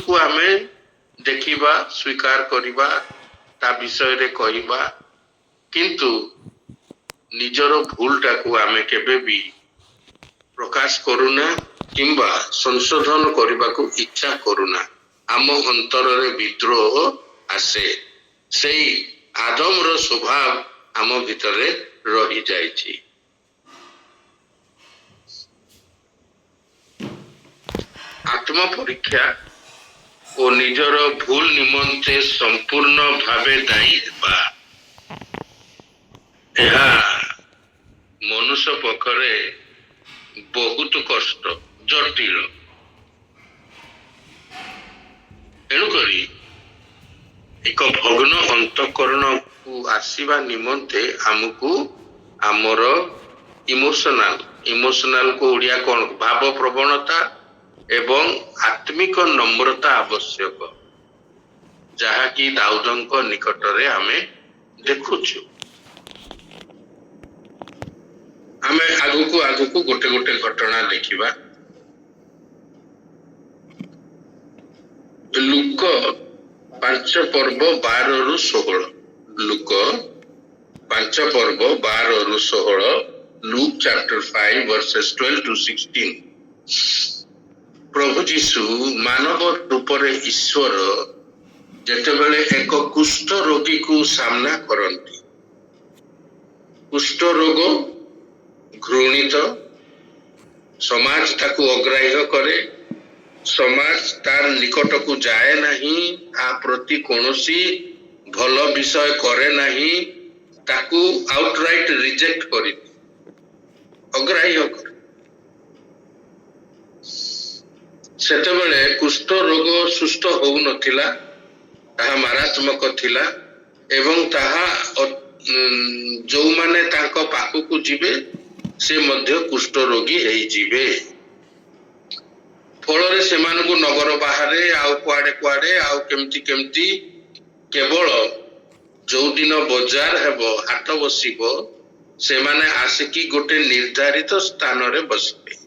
को आमे देखिबा स्वीकार करिबा ता विषय रे कहिबा किंतु निजर भूलटा को आमे केबे भी प्रकाश करूना किंबा संशोधन करने को इच्छा करूना आम अंतर रे विद्रोह आसे से आदम रो स्वभाव आम भितरे रही जाइछि। आत्म परीक्षा और निजर भूल निमंते संपूर्ण भावे दायी हेबा एहा मनुष्य पखरे बहुत कष्ट जटिल एणुकरी एक भग्न अंतकरण को आसीबा निमंते हमको आमर इमोशनल को ओडिया कौन भाव प्रवणता एवं आत्मिक नम्रता आवश्यक जहा कि दाऊदंक निकटरे आमे देखुछु। आमे आगु को गोटे गोटे घटना देखिबा। लुक 5 पर्व 12 रु 16 लुक 5 पर्व 12 रु 16 लुक चैप्टर 5 वर्सेस 12 to 16 प्रभु जीशु मानव रूप रे ईश्वर जेतेबेले एक कुष्ठ रोगी को सामना करंती कुष्ठ रोग घृणित समाज ताकू अग्राह्य करे समाज तार निकट को जाए नहीं आ प्रति कोनोसी भल विषय करे नहीं ताकू आउटराइट रिजेक्ट करी अग्राह्य करे सेतेबेले कुष्ठ रोग सुष्ठ होउ नथिला ताहा मारात्मक थिला एवं ताहा जो माने तांको पाखु को जिबे से मध्य कुष्ठ रोगी हेई जिबे फल से नगर बाहर आउ कुआडे कुआडे आउ केमती केमती केवल जो दिन बजार हेबो हाट बसिबो से माने आसिकी गोटे निर्धारित स्थान रे बसिबे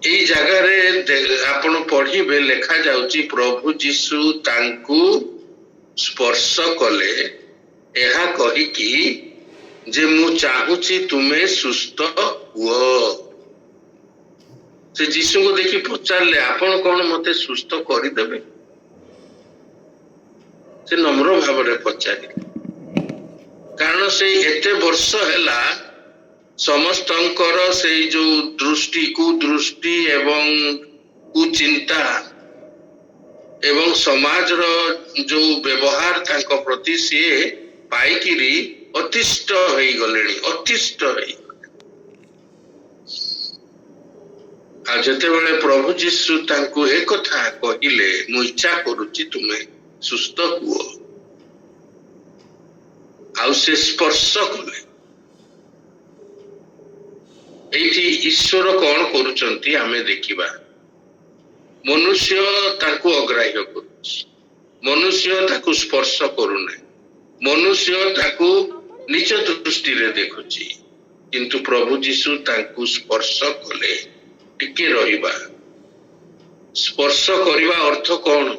एई जगह रे आपण पढ़िबे लेखा जाउची प्रभु जीशु तांकू स्पर्श कले एहा कहि कि जे मु चाहूची तुमे सुस्थ हुओ से जीशु को देखि पचारले आपण कोन मते सुस्थ करि देबे से नम्र भाव रे पचारि कारण से एते वर्ष हैला समस्तंकर से जो दृष्टि कुदृष्टि एवं कुचिंता एवं समाज रो जो व्यवहार तांको प्रति से पाइकिरी अतिष्ठ होई गलेनी अतिष्ठ होई आ जते बेले प्रभु जीशु तांको एक कथा कहिले मु इच्छा करूची तुमे सुस्थ हुओ आउ से स्पर्श कले एठी ईश्वर कौन करूचंती हमें देखिबा मनुष्य ताकू अग्राह्य करूची मनुष्य ताकू स्पर्श करूने मनुष्य ताकू निज दृष्टि रे देखुची किंतु प्रभु जीशु ताकू स्पर्श कले टिके रहिबा स्पर्श करिबा अर्थ कौन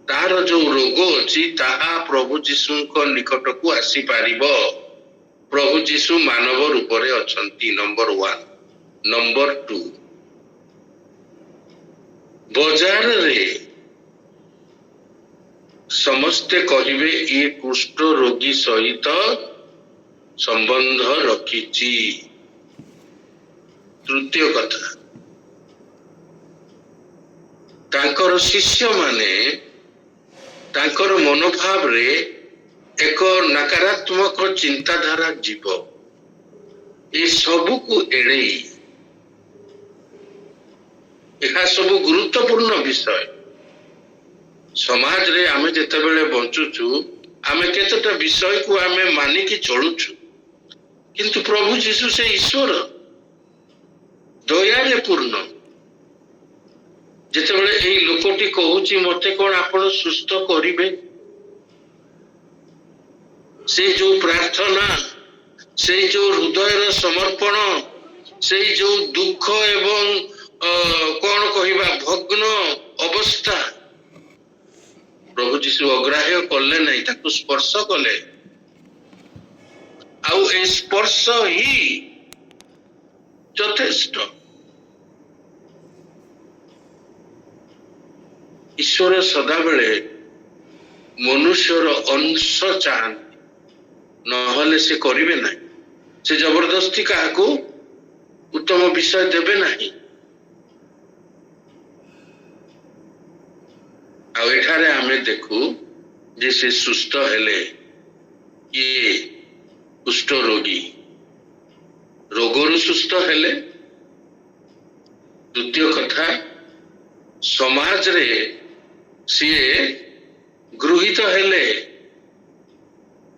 तार जो रोग अछि ताहा प्रभु जीशुଙ୍କ निकट को आसी पारिबो प्रभु जीशु मानव रूप रे अछंती नंबर 1 नंबर 2 बाजार रे समस्ते कहिबे ये कुष्ठ रोगी सहित संबंध रखिची तृतीय कथा तांकर शिष्य माने तांकर मनोभाव रे एक नकारात्मक चिंताधारा जीव ये सबू को एड़े यह सब गुरुत्वपूर्ण विषय समाज रे आमे जेते बेले बंचुचु आमे केतटा विषय को आमे मानिकी चलुचु किंतु प्रभु जीशु से ईश्वर दया रे पूर्ण जेते बेले एई लोकटी कहूची मते कोन आपण सुस्थ करिवे से जो प्रार्थना से जो हृदय समर्पण ସେଇ ଯୋଉ ଦୁଃଖ ଏବଂ କଣ କହିବା ଭଗ୍ନ ଅବସ୍ଥା ପ୍ରଭୁ ଯୀଶୁ ଅଗ୍ରାହ୍ୟ କଲେ ନାହିଁ, ତାକୁ ସ୍ପର୍ଶ କଲେ। ଆଉ ଏ ସ୍ପର୍ଶ ହିଁ ଯଥେଷ୍ଟ। ଈଶ୍ୱର ସଦାବେଳେ ମନୁଷ୍ୟର ଅଂଶ ଚାହାନ୍ତି, ନହେଲେ ସେ କରିବେ ନାହିଁ। ସେ ଜବରଦସ୍ତି କାହାକୁ ଉତ୍ତମ ବିଷୟ ଦେବେ ନାହିଁ। ଆଉ ଏଠାରେ ଆମେ ଦେଖୁ ଯେ ସେ ସୁସ୍ଥ ହେଲେ। କିଏ? କୁଷ୍ଠ ରୋଗୀ ରୋଗରୁ ସୁସ୍ଥ ହେଲେ। ଦ୍ୱିତୀୟ କଥା, ସମାଜରେ ସିଏ ଗୃହୀତ ହେଲେ।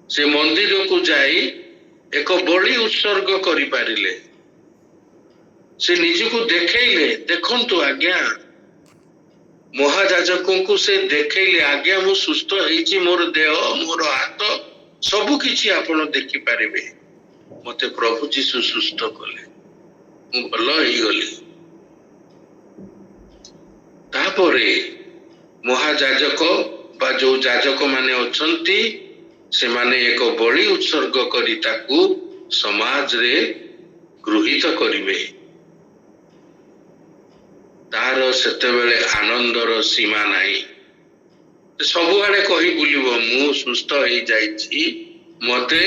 ସେ ମନ୍ଦିରକୁ ଯାଇ ଏକ ବଳି ଉତ୍ସର୍ଗ କରିପାରିଲେ। ସେ ନିଜକୁ ଦେଖେଇଲେ, ଦେଖନ୍ତୁ ଆଜ୍ଞା, ମହାଯାଜକଙ୍କୁ ସେ ଦେଖେଇଲେ, ଆଜ୍ଞା ମୁଁ ସୁସ୍ଥ ହେଇଛି, ମୋର ଦେହ, ମୋର ହାତ ସବୁ କିଛି ଆପଣ ଦେଖିପାରିବେ। ମତେ ପ୍ରଭୁ ଯୀଶୁ ସୁସ୍ଥ କଲେ, ମୁଁ ଭଲ ହେଇଗଲି। ତାପରେ ମହାଯାଜକ ବା ଯୋଉ ଯାଜକ ମାନେ ଅଛନ୍ତି, ସେମାନେ ଏକ ବଳି ଉତ୍ସର୍ଗ କରି ତାକୁ ସମାଜରେ ଗୃହୀତ କରିବେ। ତାର ସେତେବେଳେ ଆନନ୍ଦର ସୀମା ନାହିଁ। ସବୁଆଡେ କହି ବୁଲିବ, ମୁଁ ସୁସ୍ଥ ହେଇଯାଇଛି, ମତେ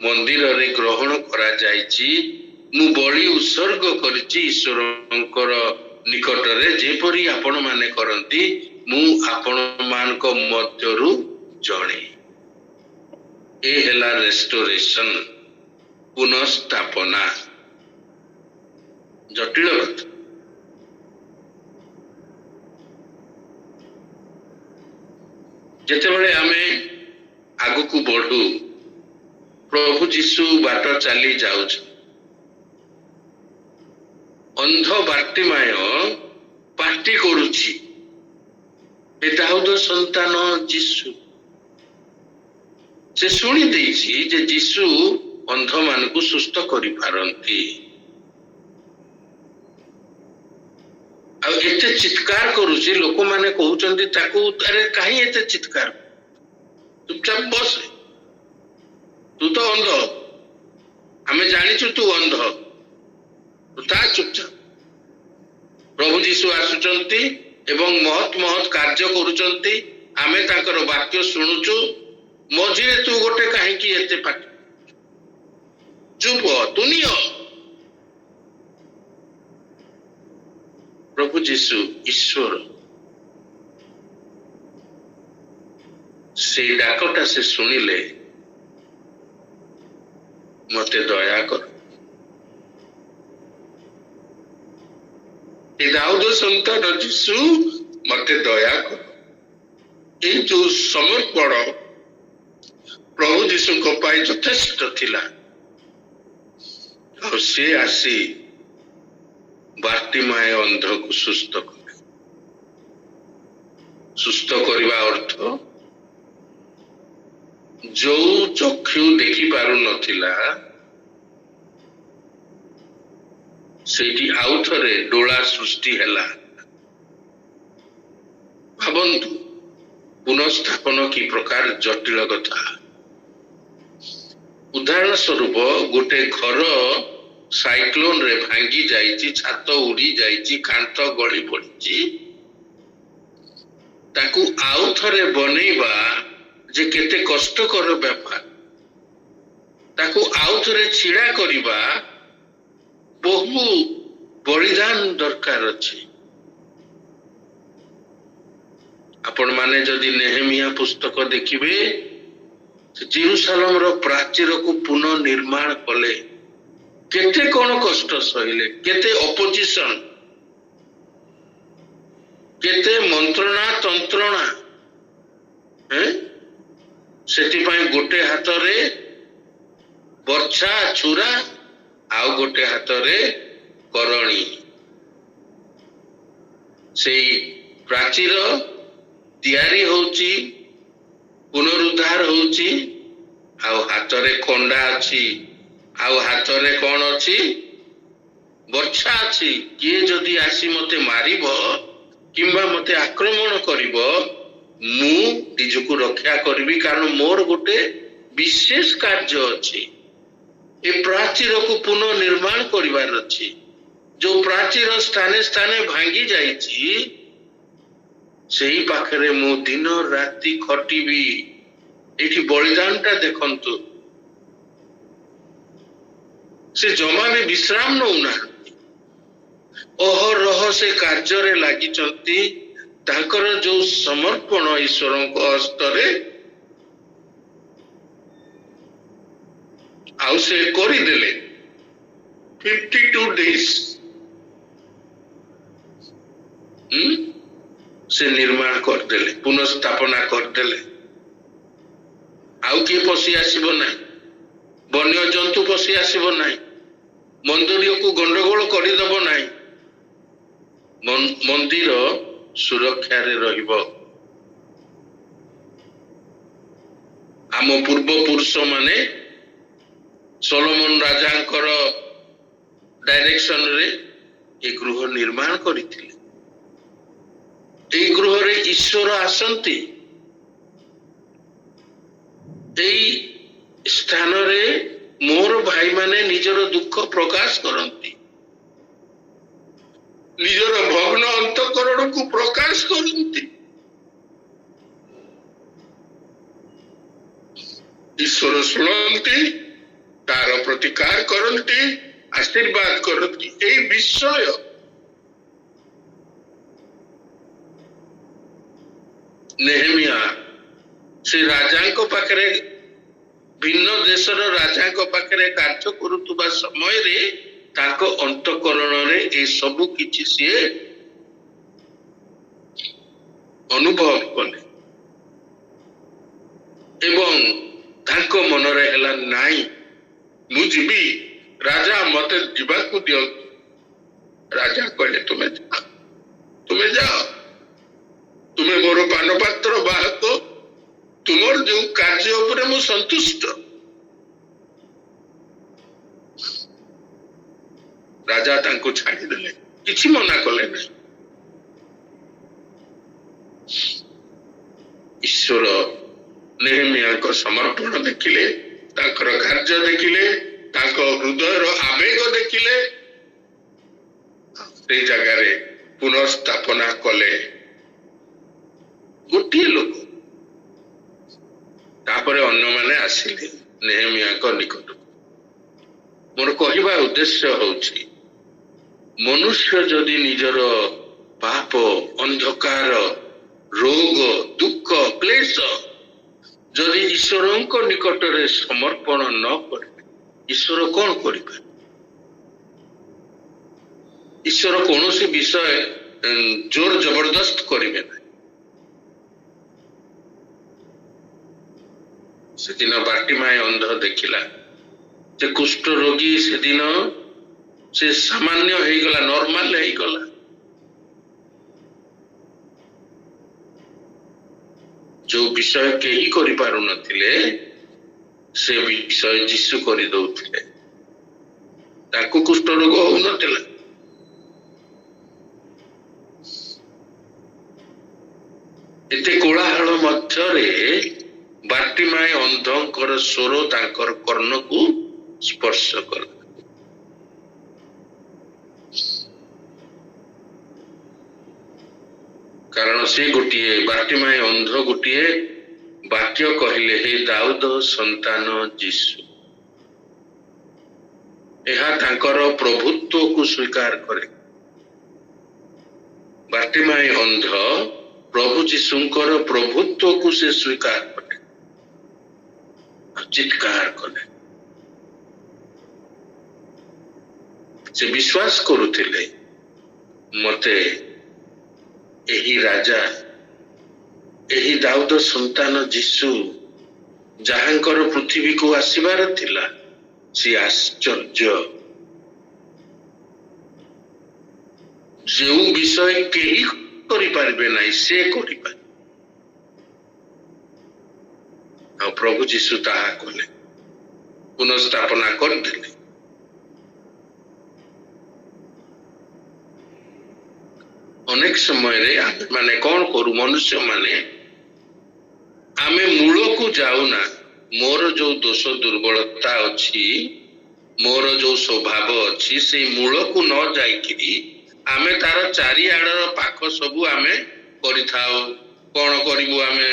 ମନ୍ଦିରରେ ଗ୍ରହଣ କରାଯାଇଛି, ମୁଁ ବଳି ଉତ୍ସର୍ଗ କରିଛି ଈଶ୍ୱରଙ୍କର ନିକଟରେ, ଯେପରି ଆପଣ ମାନେ କରନ୍ତି, ମୁଁ ଆପଣ ମାନଙ୍କ ମଧ୍ୟରୁ ଜଣେ। ଏ ହେଲା ରେଷ୍ଟୋରେସନ, ପୁନଃସ୍ଥାପନା। ଜଟିଳ କଥା। ଯେତେବେଳେ ଆମେ ଆଗକୁ ବଢୁ, ପ୍ରଭୁ ଯୀଶୁ ବାଟ ଚାଲି ଯାଉଛି, ଅନ୍ଧ ବାର୍ତ୍ତିମାୟ ପାଟି କରୁଛି, ଏ ଦାଉଦ ସନ୍ତାନ ଯୀଶୁ। ସେ ଶୁଣି ଦେଇଛି ଯେ ଯୀଶୁ ଅନ୍ଧ ମାନଙ୍କୁ ସୁସ୍ଥ କରିପାରନ୍ତି। ଆଉ ଏତେ ଚିତ୍କାର କରୁଛି, ଲୋକମାନେ କହୁଛନ୍ତି ତାକୁ, ଆରେ କାହିଁ ଏତେ ଚିତ୍କାର, ଚୁପଚାପ ବସ, ତୁ ତ ଅନ୍ଧ, ଆମେ ଜାଣିଛୁ ତୁ ଅନ୍ଧ, ତୁ ତା ଚୁପଚାପ। ପ୍ରଭୁ ଯୀଶୁ ଆସୁଛନ୍ତି ଏବଂ ମହତ୍ ମହତ୍ କାର୍ଯ୍ୟ କରୁଛନ୍ତି, ଆମେ ତାଙ୍କର ବାକ୍ୟ ଶୁଣୁଛୁ, ମଝିରେ ତୁ ଗୋଟେ କାହିଁକି ଏତେ ପାଟି, ଚୁପ ତୁ ନିଅ। ପ୍ରଭୁ ଯୀଶୁ ଈଶ୍ୱର, ସେଇ ଡାକଟା ସେ ଶୁଣିଲେ, ମତେ ଦୟା କର, ଏ ଦାଉଦ ସନ୍ତାନ ଯୀଶୁ ମତେ ଦୟା କର। ଏଇ ଯୋଉ ସମର୍ପଣ ପ୍ରଭୁ ଯୀଶୁଙ୍କ ପାଇଁ ଯଥେଷ୍ଟ ଥିଲା। ଆଉ ସେ ଆସି ବାର୍ତ୍ତିମାୟ ଅନ୍ଧକୁ ସୁସ୍ଥ କଲେ। ସୁସ୍ଥ କରିବା ଅର୍ଥ, ଯୋଉ ଚକ୍ଷୁ ଦେଖି ପାରୁନଥିଲା ସେଇଠି ଆଉ ଥରେ ଡୋଳା ସୃଷ୍ଟି ହେଲା। ଭାବନ୍ତୁ ପୁନଃସ୍ଥାପନ କି ପ୍ରକାର ଜଟିଳ କଥା। ଉଦାହରଣ ସ୍ୱରୂପ, ଗୋଟେ ଘର ସାଇକ୍ଲୋନ ରେ ଭାଙ୍ଗି ଯାଇଛି, ଛାତ ଉଡି ଯାଇଛି, କାନ୍ଥ ଗଳି ପଡିଛି, ତାକୁ ଆଉ ଥରେ ବନେଇବା ଯେ କେତେ କଷ୍ଟକର ବ୍ୟାପାର, ତାକୁ ଆଉ ଥରେ ଛିଡା କରିବା ବହୁ ବଳିଦାନ ଦରକାର ଅଛି। ଆପଣ ମାନେ ଯଦି ନେହେମିଆ ପୁସ୍ତକ ଦେଖିବେ, ଜେରୁସାଲେମର ପ୍ରାଚୀରକୁ ପୁନଃ ନିର୍ମାଣ କଲେ, କେତେ କଣ କଷ୍ଟ ସହିଲେ, କେତେ ଅପୋଜିସନ, କେତେ ମନ୍ତ୍ରଣା ତନ୍ତ୍ରଣା। ସେଥିପାଇଁ ଗୋଟେ ହାତରେ ବର୍ଛା ଛୁରା, ଆଉ ଗୋଟେ ହାତରେ କରଣୀ। ସେଇ ପ୍ରାଚୀର ତିଆରି ହଉଛି, ପୁନରୁଦ୍ଧାର ହଉଛି, ଆଉ ହାତରେ ଖଣ୍ଡା ଅଛି, ଆଉ ହାତରେ କଣ ଅଛି, ବର୍ଚ୍ଛା ଅଛି କିଏ ଯଦି ଆସି ମତେ ମାରିବ କିମ୍ବା ମତେ ଆକ୍ରମଣ କରିବ ମୁଁ ନିଜକୁ ରକ୍ଷା କରିବି, କାରଣ ମୋର ଗୋଟେ ବିଶେଷ କାର୍ଯ୍ୟ ଅଛି। ଏ ପ୍ରାଚୀରକୁ ପୁନଃ ନିର୍ମାଣ କରିବାର ଅଛି। ଯୋଉ ପ୍ରାଚୀର ସ୍ଥାନେ ସ୍ଥାନେ ଭାଙ୍ଗି ଯାଇଛି ସେଇ ପାଖରେ ମୁଁ ଦିନ ରାତି ଖଟିବି। ଏଠି ବଳିଦାନଟା ଦେଖନ୍ତୁ, ସେ ଜମା ବି ବିଶ୍ରାମ ନଉନାହାନ୍ତି, ଅହରହ ସେ କାର୍ଯ୍ୟରେ ଲାଗିଛନ୍ତି। ତାଙ୍କର ଯୋଉ ସମର୍ପଣ ଈଶ୍ୱରଙ୍କ ହସ୍ତରେ, ଆଉ ସେ କରିଦେଲେ 52 days ସେ ନିର୍ମାଣ କରିଦେଲେ, ପୁନଃସ୍ଥାପନା କରିଦେଲେ। ଆଉ କିଏ ପଶି ଆସିବ ନାହିଁ, ବନ୍ୟ ଜନ୍ତୁ ପଶି ଆସିବ ନାହିଁ, ମନ୍ଦିରକୁ ଗଣ୍ଡଗୋଳ କରିଦେବ ନାହିଁ, ମନ୍ଦିର ସୁରକ୍ଷାରେ ରହିବ। ଆମ ପୂର୍ବପୁରୁଷ ମାନେ ସୋଲୋମନ ରାଜାଙ୍କର ଡାଇରେକ୍ସନରେ ଏ ଗୃହ ନିର୍ମାଣ କରିଥିଲେ। এই ଗୃହରେ ଈଶ୍ୱର ଆସନ୍ତି, এই ସ୍ଥାନରେ ମୋର ଭାଇମାନେ ନିଜର ଦୁଃଖ ପ୍ରକାଶ କରନ୍ତି, ନିଜର ଭଗ୍ନ ଅନ୍ତଃକରଣକୁ ପ୍ରକାଶ କରନ୍ତି। ଈଶ୍ୱର ଶୁଣନ୍ତି, ତାର ପ୍ରତିକାର କରନ୍ତି, ଆଶୀର୍ବାଦ କରନ୍ତି। এই ବିଷୟ ନେହେମିଆ ସେ ରାଜାଙ୍କ ପାଖରେ, ଭିନ୍ନ ଦେଶର ରାଜାଙ୍କ ପାଖରେ କାର୍ଯ୍ୟ କରୁଥିବା ସମୟରେ ତାଙ୍କ ଅନ୍ତଃକରଣରେ ଏ ସବୁ କିଛି ସିଏ ଅନୁଭବ କଲେ ଏବଂ ତାଙ୍କ ମନରେ ହେଲା ନାଇଁ ମୁଁ ଯିବି, ରାଜା ମତେ ଯିବାକୁ ଦିଅନ୍ତୁ। ରାଜା କହିଲେ ତୁମେ ଯାଅ, ତୁମେ ମୋର ପାନପାତ୍ର ବାହକ, ତୁମର ଯୋଉ କାର୍ଯ୍ୟ ଉପରେ ମୁଁ ସନ୍ତୁଷ୍ଟ। ରାଜା ତାଙ୍କୁ ଛାଡ଼ିଦେଲେ, କିଛି ମନା କଲେ ନାହିଁ। ଈଶ୍ୱର ନେହେମିୟାଙ୍କ ସମର୍ପଣ ଦେଖିଲେ, ତାଙ୍କର କାର୍ଯ୍ୟ ଦେଖିଲେ, ତାଙ୍କ ହୃଦୟର ଆବେଗ ଦେଖିଲେ, ସେଇ ଜାଗାରେ ପୁନଃସ୍ଥାପନା କଲେ। ଗୋଟିଏ ଲୋକ, ତାପରେ ଅନ୍ୟମାନେ ଆସିଲେ ନେହେମିୟାଙ୍କ ନିକଟକୁ। ମୋର କହିବା ଉଦ୍ଦେଶ୍ୟ ହଉଛି, ମନୁଷ୍ୟ ଯଦି ନିଜର ପାପ, ଅନ୍ଧକାର, ରୋଗ, ଦୁଃଖ, କ୍ଲେଶ ଯଦି ଈଶ୍ୱରଙ୍କ ନିକଟରେ ସମର୍ପଣ ନ କରିବେ, ଈଶ୍ୱର କଣ କରିବେ? ଈଶ୍ୱର କୌଣସି ବିଷୟ ଜୋର ଜବରଦସ୍ତ କରିବେ ନାହିଁ। ସେଦିନ ବାର୍ଟିମାଏ ଅନ୍ଧ ଦେଖିଲା ଯେ କୁଷ୍ଠ ରୋଗୀ ସେଦିନ ସେ ସାମାନ୍ୟ ହେଇଗଲା, ନର୍ମାଲ ହେଇଗଲା। ଯୋଉ ବିଷୟ କେହି କରିପାରୁନଥିଲେ ସେ ବିଷୟ ଯୀଶୁ କରିଦଉଥିଲେ। ତାଙ୍କୁ କୁଷ୍ଠ ରୋଗ ହଉନଥିଲା। ଏତେ କୋଳାହଳ ମଧ୍ୟରେ ବାର୍ଟିମାଏ ଅନ୍ଧଙ୍କର ସ୍ୱର ତାଙ୍କର କର୍ଣ୍ଣକୁ ସ୍ପର୍ଶ କଲା। କାରଣ ସେ ଗୋଟିଏ, ବାର୍ଟିମାଏ ଅନ୍ଧ ଗୋଟିଏ ବାକ୍ୟ କହିଲେ, ହେ ଦାଉଦ ସନ୍ତାନ ଯୀଶୁ। ଏହା ତାଙ୍କର ପ୍ରଭୁତ୍ୱକୁ ସ୍ୱୀକାର କରେ। ବାର୍ଟିମାଏ ଅନ୍ଧ ପ୍ରଭୁ ଯୀଶୁଙ୍କର ପ୍ରଭୁତ୍ୱକୁ ସେ ସ୍ୱୀକାର କଲେ, ଚିତ୍କାର କଲେ। ସେ ବିଶ୍ୱାସ କରୁଥିଲେ ମତେ ଏହି ରାଜା, ଏହି ଦାଉଦ ସନ୍ତାନ ଯୀଶୁ ଯାହାଙ୍କର ପୃଥିବୀକୁ ଆସିବାର ଥିଲା, ସେ ଆଶ୍ଚର୍ଯ୍ୟ, ଯେଉଁ ବିଷୟ କେହି କରିପାରିବେ ନାହିଁ ସେ କରିପାରିବେ। ଆଉ ପ୍ରଭୁ ଯୀଶୁ ତାହା କଲେ, ପୁନଃସ୍ଥାପନା କରିଦେଲେ। ଅନେକ ସମୟରେ ଆମେ ମାନେ କଣ କରୁ ମନୁଷ୍ୟ ମାନେ ଆମେ ମୂଳକୁ ଯାଉନା। ମୋର ଯୋଉ ଦୋଷ ଦୁର୍ବଳତା ଅଛି, ମୋର ଯୋଉ ସ୍ୱଭାବ ଅଛି, ସେଇ ମୂଳକୁ ନ ଯାଇକିରି ଆମେ ତାର ଚାରିଆଡର ପାଖ ସବୁ ଆମେ କରିଥାଉ। କଣ କରିବୁ ଆମେ?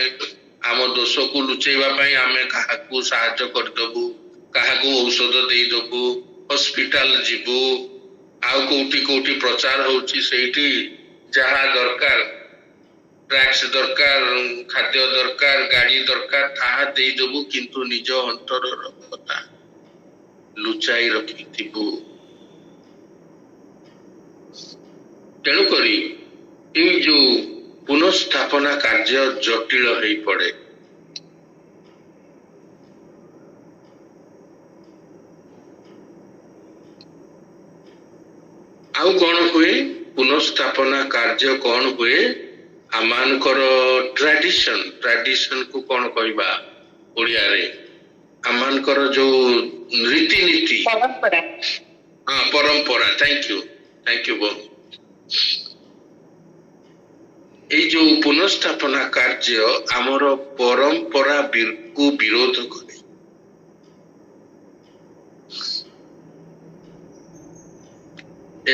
ଆମ ଦୋଷକୁ ଲୁଚେଇବା ପାଇଁ ଆମେ କାହାକୁ ସାହାଯ୍ୟ କରିଦବୁ, କାହାକୁ ଔଷଧ ଦେଇଦବୁ, ହସ୍ପିଟାଲ ଯିବୁ, ଆଉ କୋଉଠି କୋଉଠି ପ୍ରଚାର ହଉଛି ସେଇଠି ଯାହା ଦରକାର, ଟ୍ୟାକ୍ସ ଦରକାର, ଖାଦ୍ୟ ଦରକାର, ଗାଡି ଦରକାର, ତାହା ଦେଇଦବୁ, କିନ୍ତୁ ନିଜ ଅନ୍ତରର କଥା ଲୁଚାଇ ରଖିଥିବୁ। ତେଣୁକରି ଏଇ ଯୋଉ ପୁନଃସ୍ଥାପନା କାର୍ଯ୍ୟ ଜଟିଳ ହେଇ ପଡେ। ଆଉ କଣ ହୁଏ? ପୁନଃସ୍ଥାପନା କାର୍ଯ୍ୟ କଣ ହୁଏ? ଆମମାନଙ୍କର ଟ୍ରାଡିସନ କୁ କଣ କହିବା ଓଡ଼ିଆରେ? ଆମମାନଙ୍କର ଯୋଉ ରୀତିନୀତି, ପରମ୍ପରା। ହଁ ପରମ୍ପରା। ଥ୍ୟାଙ୍କ ୟୁ ବହୁ। ଏଇ ଯୋଉ ପୁନଃସ୍ଥାପନା କାର୍ଯ୍ୟ ଆମର ପରମ୍ପରା କୁ ବିରୋଧ କରେ।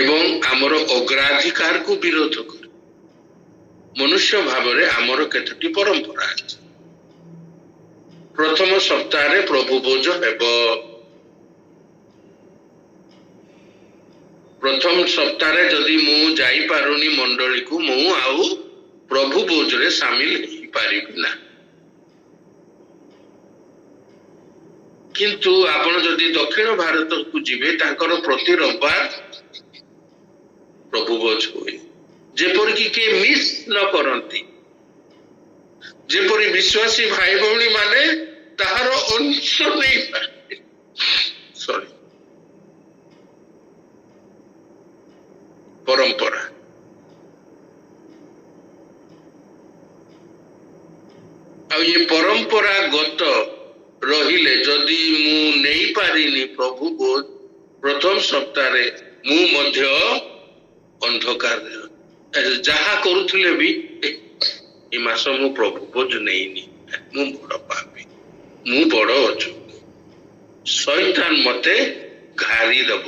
ଏବଂ ଆମର ଅଗ୍ରାଧିକାରକୁ ବିରୋଧ କରେ। ମନୁଷ୍ୟ ଭାବରେ ଆମର କେତୋଟି ପରମ୍ପରା ଅଛି। ପ୍ରଥମ ସପ୍ତାହରେ ପ୍ରଭୁ ଭୋଜ ହେବ। ପ୍ରଥମ ସପ୍ତାହରେ ଯଦି ମୁଁ ଯାଇପାରୁନି ମଣ୍ଡଳୀକୁ, ମୁଁ ଆଉ ପ୍ରଭୁ ଭୋଜରେ ସାମିଲ ହେଇପାରିବି ନା। କିନ୍ତୁ ଆପଣ ଯଦି ଦକ୍ଷିଣ ଭାରତକୁ ଯିବେ, ତାଙ୍କର ପ୍ରତି ରବିବାର ପ୍ରଭୁ ଭୋଜ ହୁଏ। ଯେପରିକି କିଏ ମିସ୍ ନ କରନ୍ତି, ଯେପରି ବିଶ୍ୱାସୀ ଭାଇ ଭଉଣୀ ମାନେ ତାହାର ଅଂଶ ନେଇପାରିବେ। ପରମ୍ପରା। ଆଉ ଏ ପରମ୍ପରାଗତ ରହିଲେ ଯଦି ମୁଁ ନେଇପାରିନି ପ୍ରଭୁ ଭୋଜ ପ୍ରଥମ ସପ୍ତାହରେ, ମୁଁ ମଧ୍ୟ ଅନ୍ଧକାର ଯାହା କରୁଥିଲେ ବି ଏ ମାସ ମୁଁ ପ୍ରଭୁ ଭୋଜ ନେଇନି, ମୁଁ ବଡ ପାପୀ, ମୁଁ ବଡ ଅଯୋଗ୍ୟ, ଶୈତାନ ମତେ ଘାରି ଦବ।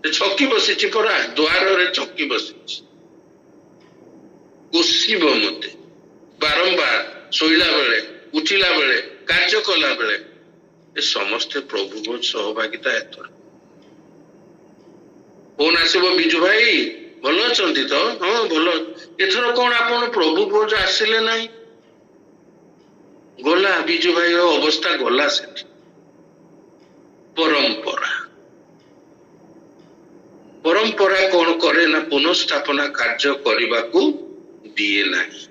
ଛକି ବସିଛି ପରା, ଦ୍ୱାରରେ ଛକି ବସିଛି, କୋଷିବ ମତେ ବାରମ୍ବାର, ଶୋଇଲା ବେଳେ, ଉଠିଲା ବେଳେ, କାର୍ଯ୍ୟ କଲା ବେଳେ। ଏ ସମସ୍ତେ ପ୍ରଭୁ ଭୋଜ ସହଭାଗିତା ଏଥର। ଫୋନ ଆସିବ, ବିଜୁ ଭାଇ ଭଲ ଅଛନ୍ତି ତ? ହଁ ଭଲ। ଏଥର କଣ ଆପଣ ପ୍ରଭୁ ଭୋଜ ଆସିଲେ ନାହିଁ? ଗଲା ବିଜୁ ଭାଇର ଅବସ୍ଥା ଗଲା ସେଠି। ପରମ୍ପରା କଣ କରେ ନା ପୁନଃସ୍ଥାପନା କାର୍ଯ୍ୟ କରିବାକୁ ଦିଏ ନାହିଁ।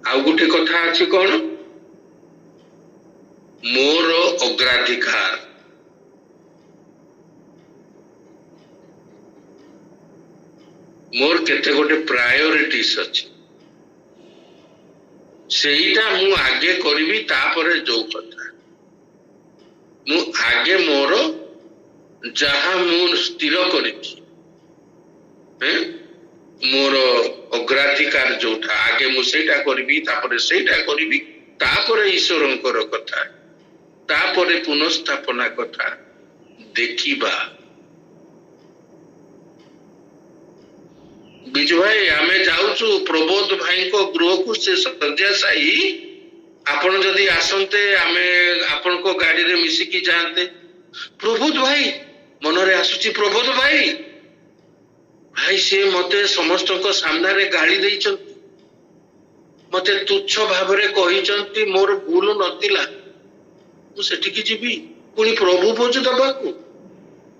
ଆଉ ଗୋଟେ କଥା ଅଛି, କଣ? ମୋର ଅଗ୍ରାଧିକାର। ମୋର କେତେ ଗୋଟେ ପ୍ରାୟୋରିଟିସ୍ ଅଛି, ସେଇଟା ମୁଁ ଆଗେ କରିବି, ତାପରେ ଯୋଉ କଥା। ମୁଁ ଆଗେ ମୋର ଯାହା ମୁଁ ସ୍ଥିର କରିଛି, ମୋର ଅଗ୍ରାଧିକାର ଯୋଉଟା, ଆଗେ ମୁଁ ସେଇଟା କରିବି, ତାପରେ ସେଇଟା କରିବି, ତାପରେ ଈଶ୍ୱରଙ୍କର କଥା, ତାପରେ ପୁନଃସ୍ଥାପନା କଥା ଦେଖିବା। ବିଜୁ ଭାଇ ଆମେ ଯାଉଛୁ ପ୍ରବୋଧ ଭାଇଙ୍କ ଗୃହକୁ, ସେ ଶଯ୍ୟାଶାୟୀ, ଆପଣ ଯଦି ଆସନ୍ତେ ଆମେ ଆପଣଙ୍କ ଗାଡିରେ ମିଶିକି ଯାଆନ୍ତେ। ପ୍ରବୋଧ ଭାଇ ମନରେ ଆସୁଛି, ପ୍ରବୋଧ ଭାଇ, ଭାଇ ସିଏ ମତେ ସମସ୍ତଙ୍କ ସାମ୍ନାରେ ଗାଳି ଦେଇଛନ୍ତି, ମତେ ତୁଚ୍ଛ ଭାବରେ କହିଛନ୍ତି, ମୋର ଭୁଲ ନଥିଲା, ମୁଁ ସେଠିକି ଯିବି ପୁଣି ପ୍ରଭୁ ଭୋଜ ଦବାକୁ?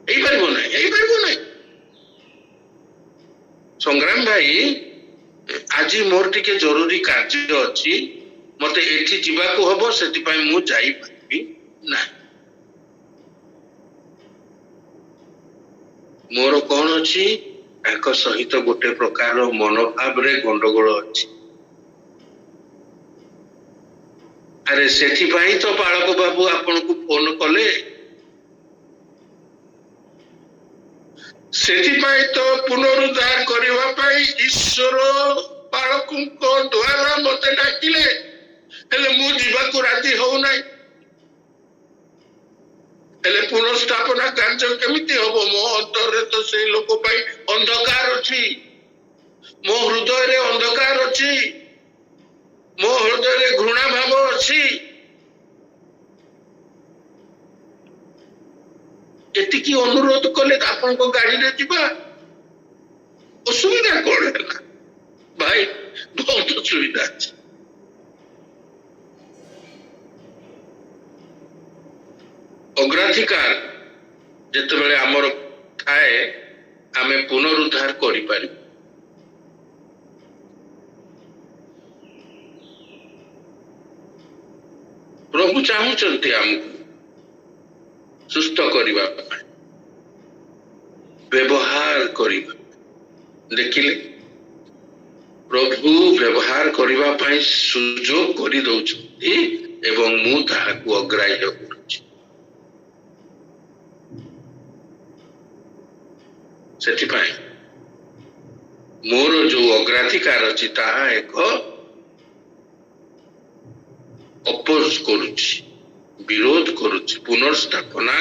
ହେଇପାରିବ ନାହିଁ, ହେଇପାରିବ ନାହିଁ। ସଂଗ୍ରାମ ଭାଇ, ଆଜି ମୋର ଟିକେ ଜରୁରୀ କାର୍ଯ୍ୟ ଅଛି, ମତେ ଏଠି ଯିବାକୁ ହବ, ସେଥିପାଇଁ ମୁଁ ଯାଇପାରିବି ନାହିଁ। ମୋର କଣ ଅଛି? ତାଙ୍କ ସହିତ ଗୋଟେ ପ୍ରକାର ମନୋଭାବରେ ଗଣ୍ଡଗୋଳ ଅଛି। ଆରେ ସେଥିପାଇଁ ତ ପାଳକ ବାବୁ ଆପଣଙ୍କୁ ଫୋନ କଲେ, ସେଥିପାଇଁ ତ ପୁନରୁଦ୍ଧାର କରିବା ପାଇଁ ଈଶ୍ୱର ବାଳକଙ୍କ ଦ୍ୱାରା ମତେ ଡାକିଲେ, ହେଲେ ମୁଁ ଯିବାକୁ ରାଜି ହଉନାହିଁ। ହେଲେ ପୁନଃସ୍ଥାପନା କାର୍ଯ୍ୟ କେମିତି ହବ? ମୋ ଅନ୍ତରରେ ତ ସେଇ ଲୋକ ପାଇଁ ଅନ୍ଧକାର ଅଛି, ମୋ ହୃଦୟରେ ଅନ୍ଧକାର ଅଛି, ମୋ ହୃଦୟରେ ଘୃଣା ଭାବ ଅଛି। ଏତିକି ଅନୁରୋଧ କଲେ ଆପଣଙ୍କ ଗାଡିରେ ଯିବା, ଅସୁବିଧା କଣ ହେଲା? ଭାଇ ବହୁତ ଅସୁବିଧା ଅଛି। ଅଗ୍ରାଧିକାର ଯେତେବେଳେ ଆମର ଥାଏ, ଆମେ ପୁନରୁଦ୍ଧାର କରିପାରିବୁ। ପ୍ରଭୁ ଚାହୁଁଛନ୍ତି ଆମକୁ ସୁସ୍ଥ କରିବା ପାଇଁ, ବ୍ୟବହାର କରିବା। ଦେଖିଲେ, ପ୍ରଭୁ ବ୍ୟବହାର କରିବା ପାଇଁ ସୁଯୋଗ କରିଦଉଛନ୍ତି ଏବଂ ମୁଁ ତାହାକୁ ଅଗ୍ରାହ୍ୟ କରୁଛି। ସେଥିପାଇଁ ମୋର ଯୋଉ ଅଗ୍ରାଧିକାର ଅଛି ତାହା ଏକ ଅପୋଜ କରୁଛି, ବିରୋଧ କରୁଛି, ପୁନର୍ସ୍ଥାପନା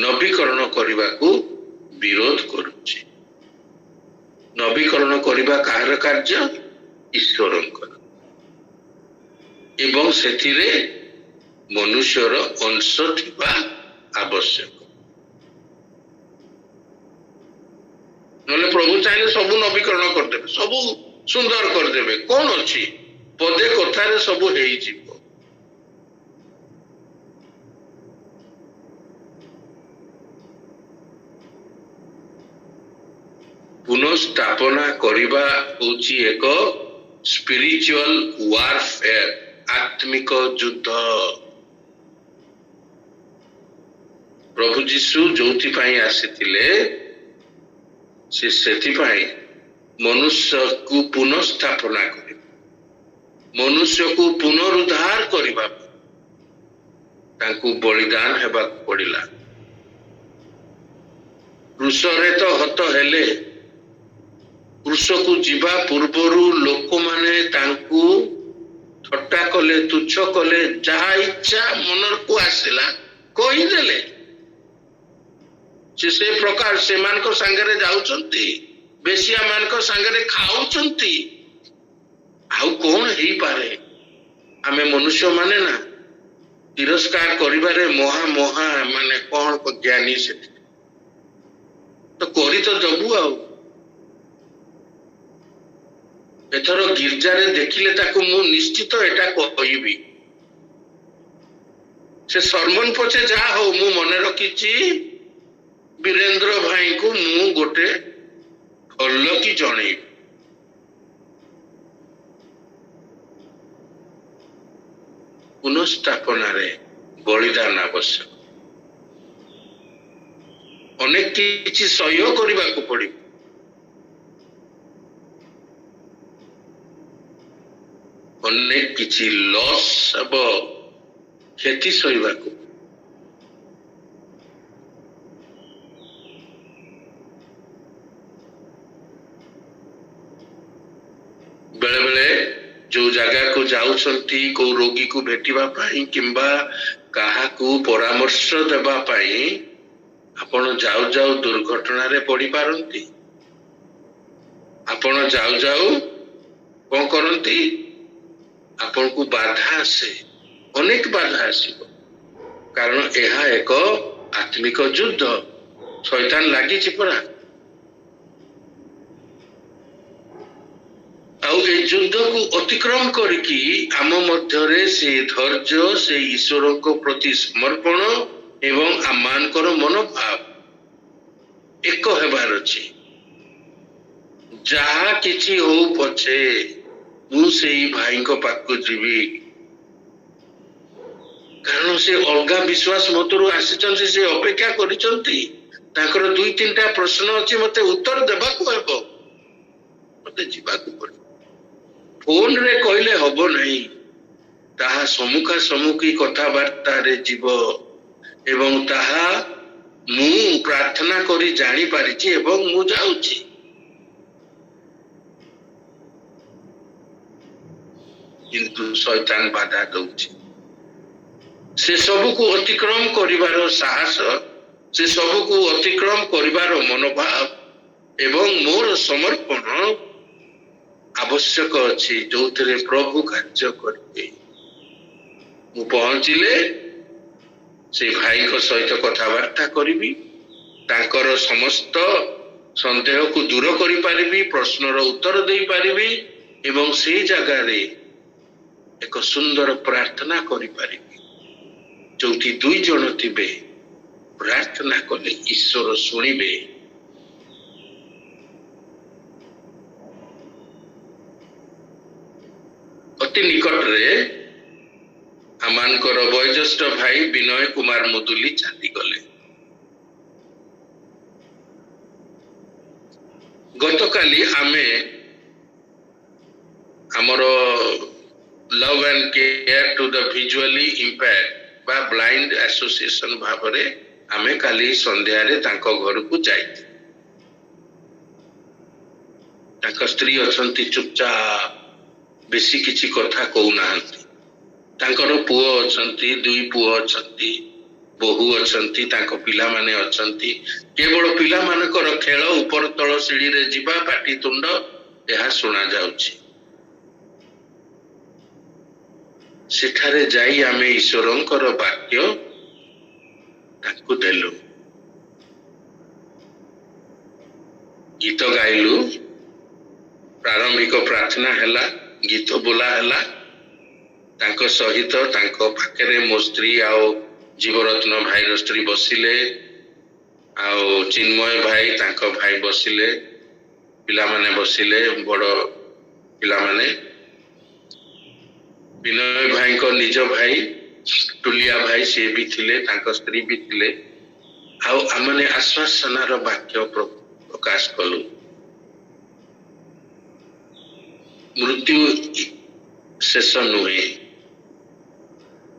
ନବୀକରଣ କରିବାକୁ ବିରୋଧ କରୁଛି। ନବୀକରଣ କରିବା କାହାର କାର୍ଯ୍ୟ? ଈଶ୍ୱରଙ୍କର। ଏବଂ ସେଥିରେ ମନୁଷ୍ୟର ଅଂଶ ଥିବା ଆବଶ୍ୟକ। ନହେଲେ ପ୍ରଭୁ ଚାହିଁଲେ ସବୁ ନବୀକରଣ କରିଦେବେ, ସବୁ ସୁନ୍ଦର କରିଦେବେ, କଣ ଅଛି? ପଦେ କଥାରେ ସବୁ ହେଇଯିବ। ପୁନଃସ୍ଥାପନା କରିବା ହେଉଛି ଏକ ସ୍ପିରିଚୁଆଲ ୱାରଫେୟାର, ଆତ୍ମିକ ଯୁଦ୍ଧ। ପ୍ରଭୁ ଯୀଶୁ ଯୋଉଥିପାଇଁ ଆସିଥିଲେ, ସେ ସେଥିପାଇଁ ମନୁଷ୍ୟକୁ ପୁନଃସ୍ଥାପନା କରିବେ, ମନୁଷ୍ୟକୁ ପୁନରୁଦ୍ଧାର କରିବା ତାଙ୍କୁ ବଳିଦାନ ହେବାକୁ ପଡିଲା। କ୍ରୁଶରେ ତ ହତ ହେଲେ, କ୍ରୁଶକୁ ଯିବା ପୂର୍ବରୁ ଲୋକମାନେ ତାଙ୍କୁ ଥଟ୍ଟା କଲେ, ତୁଚ୍ଛ କଲେ, ଯାହା ଇଚ୍ଛା ମନକୁ ଆସିଲା କହିଦେଲେ। ସେ ପ୍ରକାର ସେମାନଙ୍କ ସାଙ୍ଗରେ ଯାଉଛନ୍ତି, ବେଶ୍ୟା ମାନଙ୍କ ସାଙ୍ଗରେ ଖାଉଛନ୍ତି। ଆଉ କଣ ହେଇପାରେ? ଆମେ ମନୁଷ୍ୟ ମାନେ ନା ତିରସ୍କାର କରିବାରେ ମହା ମାନେ କଣ ଜ୍ଞାନୀ, ସେଠି ତ କରି ତ ଦବୁ। ଆଉ ଏଥର ଗିର୍ଜାରେ ଦେଖିଲେ ତାକୁ ମୁଁ ନିଶ୍ଚିତ ଏଟା କହିବି। ସେ ସରମନ ପଛେ ଯାହା ହଉ, ମୁଁ ମନେ ରଖିଛି ବୀରେନ୍ଦ୍ର ଭାଇଙ୍କୁ ମୁଁ ଗୋଟେ ଭଲ କି ଜଣେଇବି। ପୁନଃସ୍ଥାପନାରେ ବଳିଦାନ ଆବଶ୍ୟକ, ଅନେକ କିଛି ସହ୍ୟ କରିବାକୁ ପଡିବ। ଅନେକ କିଛି ଲସ୍ ହେବ, କ୍ଷତି ସହିବାକୁ। ବେଳେ ବେଳେ ଯୋଉ ଜାଗାକୁ ଯାଉଛନ୍ତି, କୋଉ ରୋଗୀକୁ ଭେଟିବା ପାଇଁ କିମ୍ବା କାହାକୁ ପରାମର୍ଶ ଦେବା ପାଇଁ, ଆପଣ ଯାଉ ଯାଉ ଦୁର୍ଘଟଣାରେ ପଡିପାରନ୍ତି। ଆପଣ ଯାଉ ଯାଉ କଣ କରନ୍ତି? ଆପଣଙ୍କୁ ବାଧା ଆସେ, ଅନେକ ବାଧା ଆସିବ। କାରଣ ଏହା ଏକ ଆତ୍ମିକ ଯୁଦ୍ଧ, ଶୈତାନ ଲାଗିଛି ପରା। ଆଉ ଏ ଯୁଦ୍ଧକୁ ଅତିକ୍ରମ କରିକି ଆମ ମଧ୍ୟରେ ସେ ଧୈର୍ଯ୍ୟ, ସେ ଈଶ୍ୱରଙ୍କ ପ୍ରତି ସମର୍ପଣ ଏବଂ ଆମମାନଙ୍କର ମନୋଭାବ ଏକ ହେବାର ଅଛି। ଯାହା କିଛି ହଉ ପଛେ ମୁଁ ସେଇ ଭାଇଙ୍କ ପାଖକୁ ଯିବି, କାରଣ ସେ ଅଲଗା ବିଶ୍ୱାସ ମତରୁ ଆସିଛନ୍ତି, ସେ ଅପେକ୍ଷା କରିଛନ୍ତି। ତାଙ୍କର 2-3ଟା ପ୍ରଶ୍ନ ଅଛି, ମତେ ଉତ୍ତର ଦେବାକୁ ହେବ, ମତେ ଯିବାକୁ ପଡିବ। ଫୋନରେ କହିଲେ ହବ ନାହିଁ, ତାହା ସମ୍ମୁଖା ସମ୍ମୁଖୀ କଥାବାର୍ତ୍ତାରେ ଯିବ ଏବଂ ତାହା ମୁଁ ପ୍ରାର୍ଥନା କରି ଜାଣିପାରିଛି ଏବଂ ମୁଁ ଯାଉଛି। କିନ୍ତୁ ଶୈତାନ ବାଧା ଦଉଛି। ସେ ସବୁକୁ ଅତିକ୍ରମ କରିବାର ସାହସ, ସେ ସବୁକୁ ଅତିକ୍ରମ କରିବାର ମନୋଭାବ ଏବଂ ମୋର ସମର୍ପଣ ଆବଶ୍ୟକ ଅଛି, ଯୋଉଥିରେ ପ୍ରଭୁ କାର୍ଯ୍ୟ କରିବେ। ମୁଁ ପହଞ୍ଚିଲେ ସେ ଭାଇଙ୍କ ସହିତ କଥାବାର୍ତ୍ତା କରିବି, ତାଙ୍କର ସମସ୍ତ ସନ୍ଦେହକୁ ଦୂର କରିପାରିବି, ପ୍ରଶ୍ନର ଉତ୍ତର ଦେଇପାରିବି ଏବଂ ସେଇ ଜାଗାରେ ଏକ ସୁନ୍ଦର ପ୍ରାର୍ଥନା କରିପାରିବି। ଯୋଉଠି 2 ଜଣ ଥିବେ, ପ୍ରାର୍ଥନା କଲେ ଈଶ୍ୱର ଶୁଣିବେ। ଅତି ନିକଟରେ ଆମମାନଙ୍କର ବୟୋଜ୍ୟେଷ୍ଠ ଭାଇ ବିନୟ କୁମାର ମୁଦୁଲି ଚାଲିଗଲେ। ଗତକାଲି ଆମେ ଆମର love and care to the visually impaired ବା ବ୍ଲାଇଣ୍ଡ ଆସୋସିଏସନ ଭାବରେ ଆମେ କାଲି ସନ୍ଧ୍ୟାରେ ତାଙ୍କ ଘରକୁ ଯାଇଥିଲୁ। ତାଙ୍କ ସ୍ତ୍ରୀ ଅଛନ୍ତି ଚୁପଚାପ, ବେଶୀ କିଛି କଥା କହୁନାହାନ୍ତି। ତାଙ୍କର ପୁଅ ଅଛନ୍ତି, 2 ପୁଅ ଅଛନ୍ତି, ବୋହୂ ଅଛନ୍ତି, ତାଙ୍କ ପିଲାମାନେ ଅଛନ୍ତି। କେବଳ ପିଲାମାନଙ୍କର ଖେଳ, ଉପର ତଳ ସିଡ଼ିରେ ଯିବା, ପାଟିତୁଣ୍ଡ ଏହା ଶୁଣା ଯାଉଛି। ସେଠାରେ ଯାଇ ଆମେ ଈଶ୍ୱରଙ୍କର ବାକ୍ୟ ତାଙ୍କୁ ଦେଲୁ, ଗୀତ ଗାଇଲୁ, ପ୍ରାରମ୍ଭିକ ପ୍ରାର୍ଥନା ହେଲା, ଗୀତ ବୋଲା ହେଲା। ତାଙ୍କ ସହିତ ତାଙ୍କ ପାଖରେ ମୋ ସ୍ତ୍ରୀ ଆଉ ଜୀବରତ୍ନ ଭାଇର ସ୍ତ୍ରୀ ବସିଲେ, ଆଉ ଚିନ୍ମୟ ଭାଇ ତାଙ୍କ ଭାଇ ବସିଲେ, ପିଲାମାନେ ବସିଲେ, ବଡ଼ ପିଲାମାନେ। ବିନୟ ଭାଇଙ୍କ ନିଜ ଭାଇ ଟୁଲିଆ ଭାଇ ସିଏ ବି ଥିଲେ, ତାଙ୍କ ସ୍ତ୍ରୀ ବି ଥିଲେ। ଆଉ ଆମେ ଆଶ୍ୱାସନାର ବାକ୍ୟ ପ୍ରକାଶ କଲୁ। ମୃତ୍ୟୁ ଶେଷ ନୁହେଁ,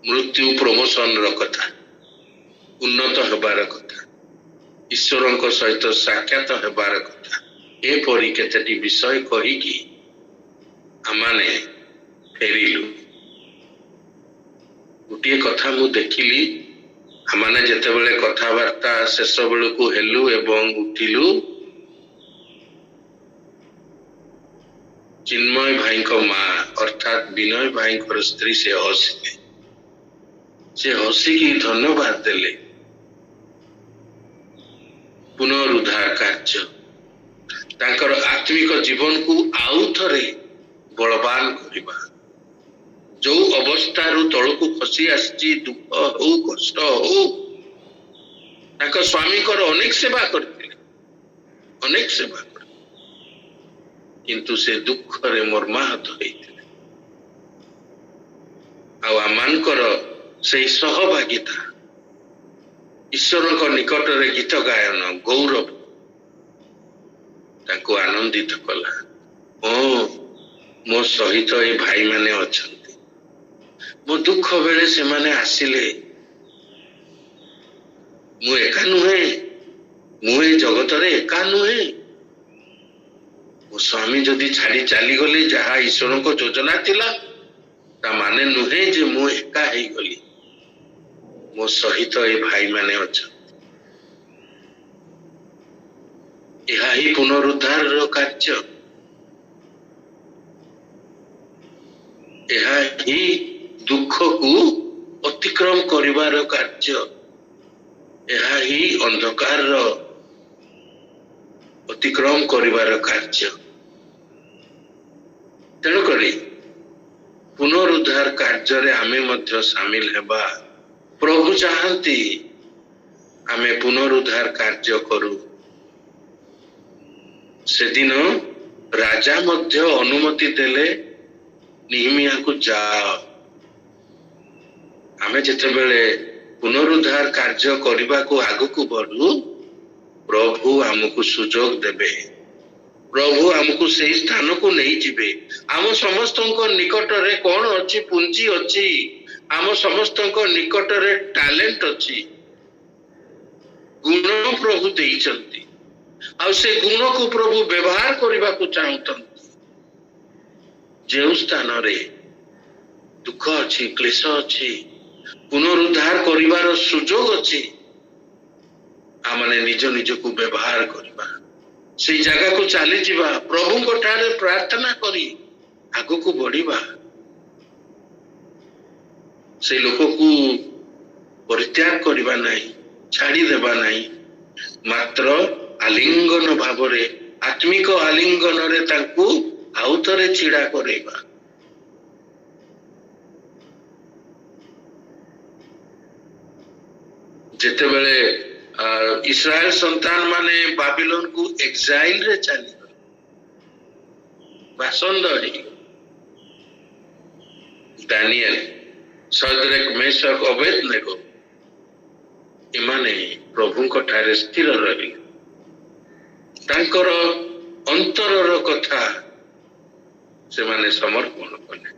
ମୃତ୍ୟୁ ପ୍ରମୋଶନର କଥା, ଉନ୍ନତ ହେବାର କଥା, ଈଶ୍ୱରଙ୍କ ସହିତ ସାକ୍ଷାତ ହେବାର କଥା। ଏପରି କେତେଟି ବିଷୟ କହିକି ଆମମାନେ ଫେରିଲୁ। ଗୋଟିଏ କଥା ମୁଁ ଦେଖିଲି, ଆମମାନେ ଯେତେବେଳେ କଥାବାର୍ତ୍ତା ଶେଷ ବେଳକୁ ହେଲୁ ଏବଂ ଉଠିଲୁ, ଚିନ୍ମୟ ଭାଇଙ୍କ ମା ଅର୍ଥାତ୍ ବିନୟ ଭାଇଙ୍କର ସ୍ତ୍ରୀ ସେ ହସିଲେ। ସେ ହସିକି ଧନ୍ୟବାଦ ଦେଲେ। ପୁନରୁଦ୍ଧାର କାର୍ଯ୍ୟ ତାଙ୍କର ଆତ୍ମିକ ଜୀବନକୁ ଆଉ ଥରେ ବଳବାନ କରିବା। ଯୋଉ ଅବସ୍ଥାରୁ ତଳକୁ ଖସି ଆସିଛି, ଦୁଃଖ ହଉ, କଷ୍ଟ ହଉ, ତାଙ୍କ ସ୍ୱାମୀଙ୍କର ଅନେକ ସେବା କରିଥିଲେ, ଅନେକ ସେବା କରିଥିଲେ, କିନ୍ତୁ ସେ ଦୁଃଖରେ ମର୍ମାହତ ହେଇଥିଲେ। ଆଉ ଆମମାନଙ୍କର ସେଇ ସହଭାଗିତା, ଈଶ୍ୱରଙ୍କ ନିକଟରେ ଗୀତ ଗାୟନ, ଗୌରବ ତାଙ୍କୁ ଆନନ୍ଦିତ କଲା। ମୋ ସହିତ ଏ ଭାଇମାନେ ଅଛନ୍ତି, ମୋ ଦୁଃଖ ବେଳେ ସେମାନେ ଆସିଲେ। ମୁଁ ଏକା ନୁହେଁ, ମୁଁ ଏ ଜଗତରେ ଏକା ନୁହେଁ। ମୋ ସ୍ୱାମୀ ଯଦି ଛାଡ଼ି ଚାଲିଗଲେ, ଯାହା ଈଶ୍ୱରଙ୍କ ଯୋଜନା ଥିଲା, ତା ମାନେ ନୁହେଁ ଯେ ମୁଁ ଏକା ହେଇଗଲି। ମୋ ସହିତ ଏ ଭାଇମାନେ ଅଛନ୍ତି। ଏହା ହିଁ ପୁନରୁଦ୍ଧାରର କାର୍ଯ୍ୟ, ଏହା ହିଁ ଦୁଃଖକୁ ଅତିକ୍ରମ କରିବାର କାର୍ଯ୍ୟ, ଏହା ହିଁ ଅନ୍ଧକାରର ଅତିକ୍ରମ କରିବାର କାର୍ଯ୍ୟ। ତେଣୁକରି ପୁନରୁଦ୍ଧାର କାର୍ଯ୍ୟରେ ଆମେ ମଧ୍ୟ ସାମିଲ ହେବା। ପ୍ରଭୁ ଚାହାନ୍ତି ଆମେ ପୁନରୁଦ୍ଧାର କାର୍ଯ୍ୟ କରୁ। ସେଦିନ ରାଜା ମଧ୍ୟ ଅନୁମତି ଦେଲେ, ନିହିମିୟାକୁ ଯାଅ। ଆମେ ଯେତେବେଳେ ପୁନରୁଦ୍ଧାର କାର୍ଯ୍ୟ କରିବାକୁ ଆଗକୁ ବଢୁ, ପ୍ରଭୁ ଆମକୁ ସୁଯୋଗ ଦେବେ, ପ୍ରଭୁ ଆମକୁ ସେଇ ସ୍ଥାନକୁ ନେଇଯିବେ। ଆମ ସମସ୍ତଙ୍କ ନିକଟରେ କଣ ଅଛି? ପୁଞ୍ଜି ଅଛି। ଆମ ସମସ୍ତଙ୍କ ନିକଟରେ ଟ୍ୟାଲେଣ୍ଟ ଅଛି, ଗୁଣ प्रभु देइचंती आ से गुण को प्रभु व्यवहार करने को चाहते जो स्थान रे दुख अच्छी क्लेश अच्छी पुनरुद्धार करिवार सुजोग अच्छी आमने निज निज को व्यवहार करवा से जगह को चली जावा प्रभु को ठारे प्रार्थना करी आगो को बढ़िबा से लोक को परित्याग करवा नहीं छाड़ी देवा नहीं मात्र आलिंगन भाव आत्मिक आलिंगन रे तांकू आउ थरे छिड़ा करेबा जेते बेले इस्राएल संतान माने बाबिलोन को एक्साइल रे चली बासंदरी दानियल सदरेक मेशक अबेदनेगो इमाने प्रभु को ठारे स्थिर रही तांकर अंतरर कथा से माने समर्पण कले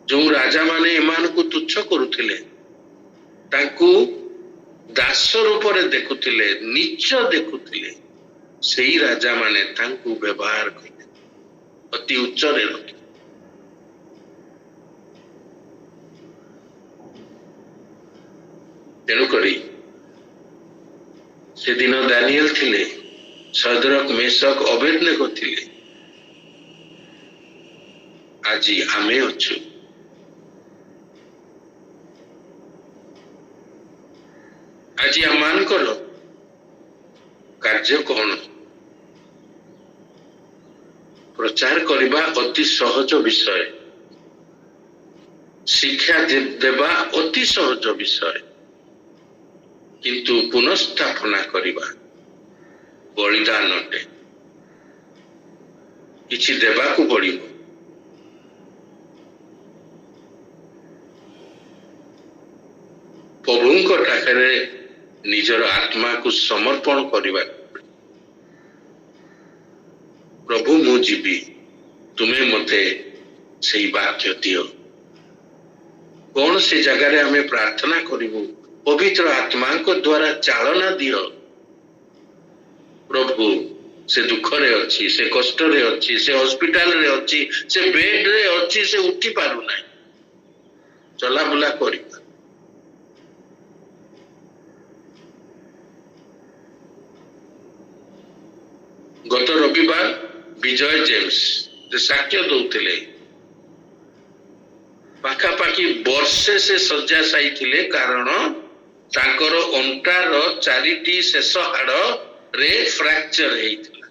जो राजा माने इमान को तुच्छ करुथिले तांकू दास रूप रे देखुथिले नीच देखुथिले सेही राजा माने तांकू व्यवहार कले अति उच्च रे रखि तेणु करी से दिन दानियल थिले सदरक मेशक अबेदनेगो थिले आज आमे अछु आज आमानकर कार्य कौन प्रचार करवा अति सहज विषय शिक्षा देवा अति सहज विषय किंतु पुनर्स्थापना करवा बलिदान अटे किछि देवा को पड़िबो प्रभुଙ୍କ ठाकरे निजर आत्मा को समर्पण करवा प्रभु मु जीवी तुम्हें मते से वाक्य दियो कौन से जगह रे हमें प्रार्थना करिबो पवित्र आत्मा को द्वारा चालना दियो प्रभु से दुख रे अच्छी से कष्ट रे अच्छी से हॉस्पिटल रे अच्छी से बेड रे अच्छी से उठी पारु नहीं चला बुला करी गत रविवार विजय जेम्स साक्ष्य दौले पाखापाखि वर्षे से शଯ୍ୟାଶାୟୀ ଥିଲେ कारण तांकर अंटार चारिटी शेष हाड़ रे फ्रैक्चर हेइथिला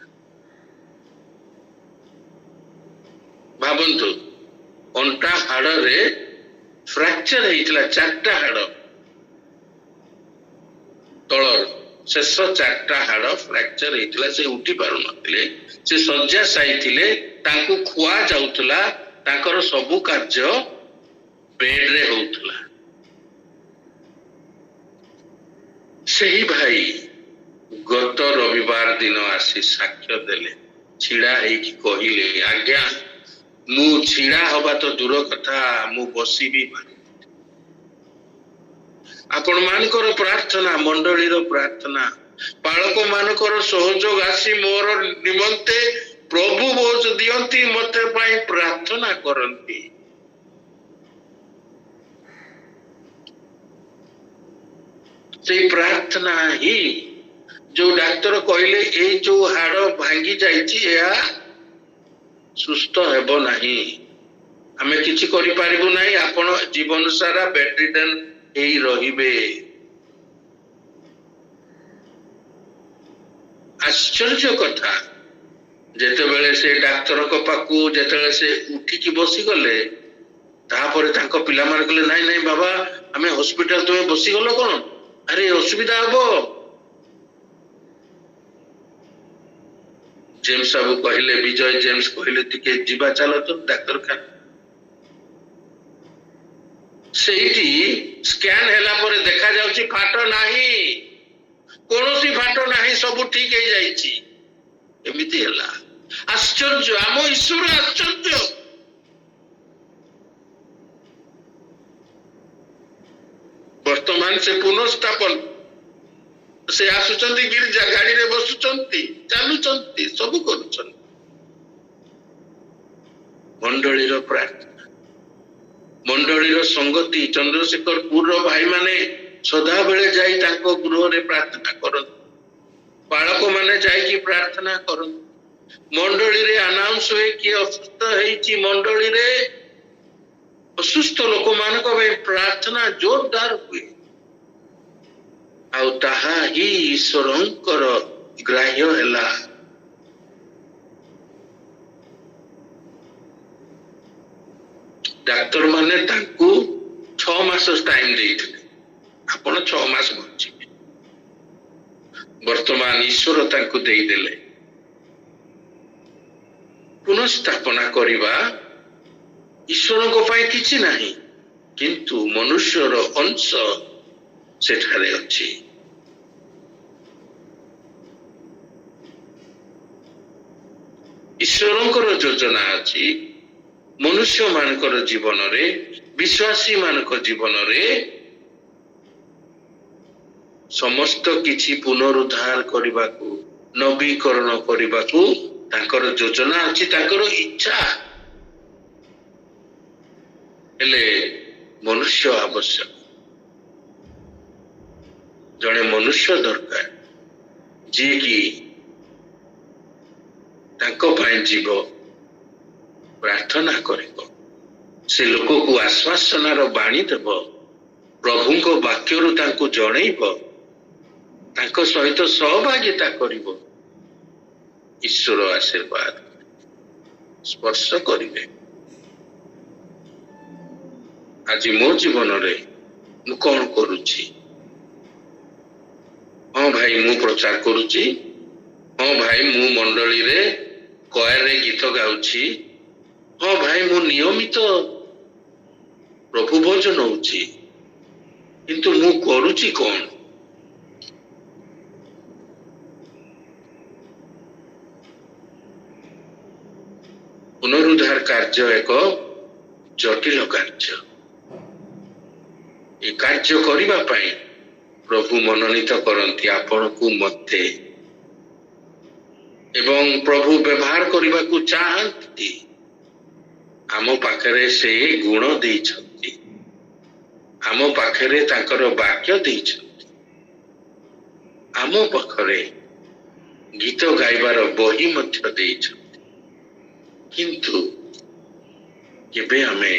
भाबंतु अंटा हाड़ रे फ्रैक्चर हेइथिला चारटा हाड़ तळर शेष चारटा हाड़ फ्रैक्चर हेइथिला से उठी पारु नथिले से शଯ୍ୟାଶାୟୀ ଥିଲେ तांकु खुआ जाउतला तांकर सबु कार्य बेड रे होउतला सही भाई गत रविवार दिन आसी साक्ष्य देले छिड़ा हेकि कहिले आज्ञा मु छिड़ा हवा तो दूर कथा मु बसी भी आपण मानकर प्रार्थना मंडलीर प्रार्थना पालक मानकर सहयोग आसी मोर निमंते प्रभु बोझ दियंती मते पाई प्रार्थना करंती से प्रार्थना ही जो डाक्टर कहले ए जो हाड़ भांगी जाइछि या सुस्थ हेबो नहीं आमे किछि करि पारिबु नहीं आपण जीवन सारा बेड रिटर्न एई रहिबे आश्चर्य कथा जेते बेले से डाक्टर को पाकू जेते बेले से उठी की बसी गले तापरे तांको पिला मार कहले नहीं नहीं बाबा आमे हॉस्पिटल तुमे बसी गलो कोन अरे असुविधा हबो जेम्स बाबू कहले विजय जेम्स कहले टिके जीवा चलो तो डाक्टर खान सेठी स्कैन हैला परे देखा जाउची फाटो नाही कोनोसी फाटो नाही सब ठीक हे जाईची एमिति हैला आश्चर्य आम ईश्वर आश्चर्य ବର୍ତ୍ତମାନ ସେ ପୁନଃସ୍ଥାପନ ସେ ଆସୁଛନ୍ତି ଗିର୍ଜା ଗାଡିରେ ବସୁଛନ୍ତି ଚାଲୁଛନ୍ତି ସବୁ କରୁଛନ୍ତି। ମଣ୍ଡଳୀର ପ୍ରାର୍ଥନା ମଣ୍ଡଳୀର ସଂଗତି ଚନ୍ଦ୍ରଶେଖରପୁରର ଭାଇମାନେ ସଦାବେଳେ ଯାଇ ତାଙ୍କ ଗୃହରେ ପ୍ରାର୍ଥନା କରନ୍ତି। ବାଳକ ମାନେ ଯାଇକି ପ୍ରାର୍ଥନା କରନ୍ତି। ମଣ୍ଡଳୀରେ ଆନାଉନ୍ସ ହୁଏ କିଏ ଅସୁସ୍ଥ ହେଇଛି। ମଣ୍ଡଳୀରେ ଅସୁସ୍ଥ ଲୋକମାନଙ୍କ ପାଇଁ ପ୍ରାର୍ଥନା ଜୋରଦାର ହୁଏ। ଆଉ ତାହା ହିଁ ଈଶ୍ୱରଙ୍କର ଗ୍ରାହ୍ୟ ହେଲା। ଡାକ୍ତର ମାନେ ତାଙ୍କୁ 6 ମାସ ଟାଇମ ଦେଇଥିଲେ, ଆପଣ 6 ମାସ ବଞ୍ଚିବେ। ବର୍ତ୍ତମାନ ଈଶ୍ୱର ତାଙ୍କୁ ଦେଇଦେଲେ। ପୁନଃସ୍ଥାପନା କରିବା ଈଶ୍ୱରଙ୍କ ପାଇଁ କିଛି ନାହିଁ, କିନ୍ତୁ ମନୁଷ୍ୟର ଅଂଶ ସେଠାରେ ଅଛି। ଈଶ୍ୱରଙ୍କର ଯୋଜନା ଅଛି ମନୁଷ୍ୟ ମାନଙ୍କର ଜୀବନରେ, ବିଶ୍ୱାସୀ ମାନଙ୍କ ଜୀବନରେ ସମସ୍ତ କିଛି ପୁନରୁଦ୍ଧାର କରିବାକୁ, ନବୀକରଣ କରିବାକୁ ତାଙ୍କର ଯୋଜନା ଅଛି, ତାଙ୍କର ଇଚ୍ଛା। ହେଲେ ମନୁଷ୍ୟ ଆବଶ୍ୟକ, ଜଣେ ମନୁଷ୍ୟ ଦରକାର ଯିଏକି ତାଙ୍କ ପାଇଁ ଯିବ, ପ୍ରାର୍ଥନା କରିବ, ସେ ଲୋକକୁ ଆଶ୍ୱାସନାର ବାଣୀ ଦେବ, ପ୍ରଭୁଙ୍କ ବାକ୍ୟରୁ ତାଙ୍କୁ ଜଣେଇବ, ତାଙ୍କ ସହିତ ସହଭାଗିତା କରିବ। ଈଶ୍ୱର ଆଶୀର୍ବାଦ ସ୍ପର୍ଶ କରିବେ। ଆଜି ମୋ ଜୀବନରେ ମୁଁ କଣ କରୁଛି? ହଁ ଭାଇ ମୁଁ ପ୍ରଚାର କରୁଛି, ହଁ ଭାଇ ମୁଁ ମଣ୍ଡଳୀରେ କୟାରରେ ଗୀତ ଗାଉଛି, ହଁ ଭାଇ ମୁଁ ନିୟମିତ ପ୍ରଭୁ ଭୋଜନ ହଉଛି, କିନ୍ତୁ ମୁଁ କରୁଛି କଣ? ପୁନରୁଦ୍ଧାର କାର୍ଯ୍ୟ ଏକ ଜଟିଳ କାର୍ଯ୍ୟ। ଏ କାର୍ଯ୍ୟ କରିବା ପାଇଁ ପ୍ରଭୁ ମନୋନୀତ କରନ୍ତି ଆପଣଙ୍କୁ ମତେ, ଏବଂ ପ୍ରଭୁ ବ୍ୟବହାର କରିବାକୁ ଚାହାନ୍ତି। ଆମ ପାଖରେ ସେ ଗୁଣ ଦେଇଛନ୍ତି, ଆମ ପାଖରେ ତାଙ୍କର ବାକ୍ୟ ଦେଇଛନ୍ତି, ଆମ ପାଖରେ ଗୀତ ଗାଇବାର ବହି ମଧ୍ୟ ଦେଇଛନ୍ତି, କିନ୍ତୁ କେବେ ଆମେ